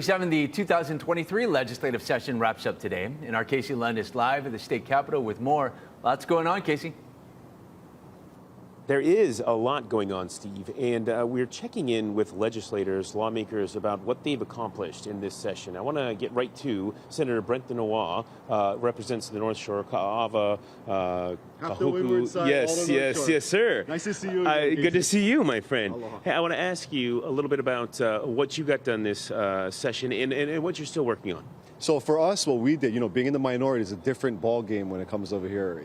The 2023 legislative session wraps up today, and our Casey Lund is live at the state capitol with more. Lots going on, Casey. There is a lot going on, Steve, and we're checking in with legislators, lawmakers about what they've accomplished in this session. I want to get right to Senator Brenton Awa, represents the North Shore, Ka'ava, Half the windward side, yes, sir. Nice to see you. Good to see you, my friend. Aloha. Hey, I want to ask you a little bit about what you got done this session and what you're still working on. So for us, what we did, being in the minority is a different ball game when it comes over here.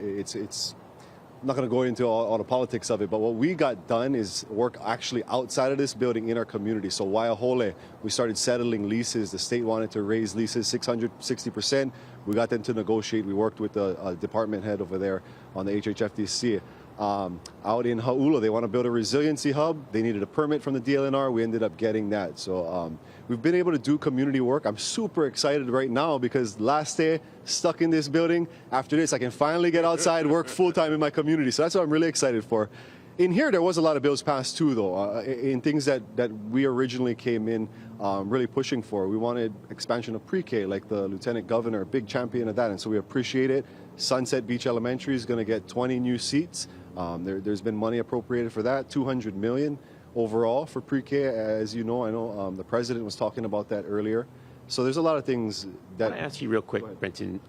I'm not going to go into all the politics of it, but what we got done is work actually outside of this building in our community. So Waiahole, we started settling leases. The state wanted to raise leases 660%. We got them to negotiate. We worked with the department head over there on the HHFDC. Out in Hau'ula, they want to build a resiliency hub. They needed a permit from the DLNR. We ended up getting that. So we've been able to do community work. I'm super excited right now because last day, stuck in this building. After this, I can finally get outside, work full-time in my community. So that's what I'm really excited for. In here, there was a lot of bills passed too, though, in things that we originally came in really pushing for. We wanted expansion of pre-K, like the Lieutenant Governor, a big champion of that, and so we appreciate it. Sunset Beach Elementary is going to get 20 new seats. There's been money appropriated for that, $200 million overall for pre-K. As you know, I know the president was talking about that earlier. So there's a lot of things that... I want to ask you real quick, Brenton,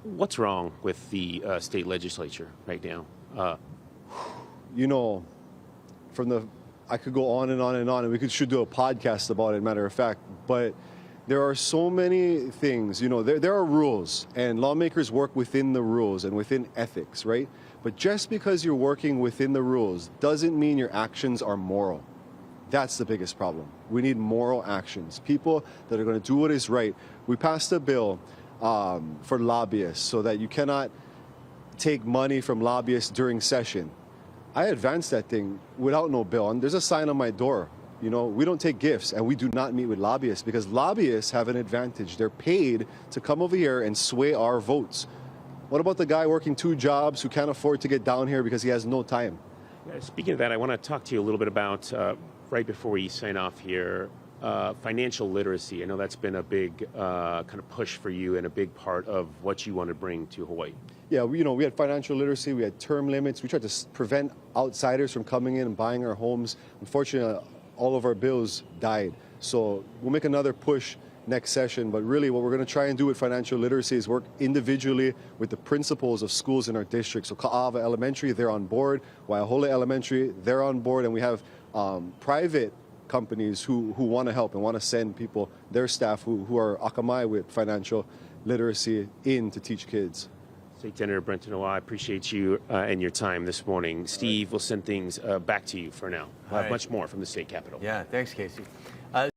what's wrong with the state legislature right now? I could go on and on and on, and we should do a podcast about it, matter of fact, but there are so many things, there are rules, and lawmakers work within the rules and within ethics, right? But just because you're working within the rules doesn't mean your actions are moral. That's the biggest problem. We need moral actions, people that are going to do what is right. We passed a bill for lobbyists so that you cannot take money from lobbyists during session. I advanced that thing without no bill, and there's a sign on my door. We don't take gifts, and we do not meet with lobbyists because lobbyists have an advantage. They're paid to come over here and sway our votes. What about the guy working 2 jobs who can't afford to get down here because he has no time? Speaking of that, I want to talk to you a little bit about, right before we sign off here, financial literacy. I know that's been a big kind of push for you and a big part of what you want to bring to Hawaii. Yeah, we had financial literacy, we had term limits. We tried to prevent outsiders from coming in and buying our homes. Unfortunately, all of our bills died. So we'll make another push next session, but really what we're going to try and do with financial literacy is work individually with the principals of schools in our district. So Ka'ava Elementary, they're on board. Waiahole Elementary, they're on board, and we have private companies who want to help and want to send people, their staff who are akamai with financial literacy in to teach kids. State Senator Brenton Awa, I appreciate you and your time this morning. Steve, we'll send things back to you for now. We'll have much more from the state capitol. Yeah, thanks, Casey.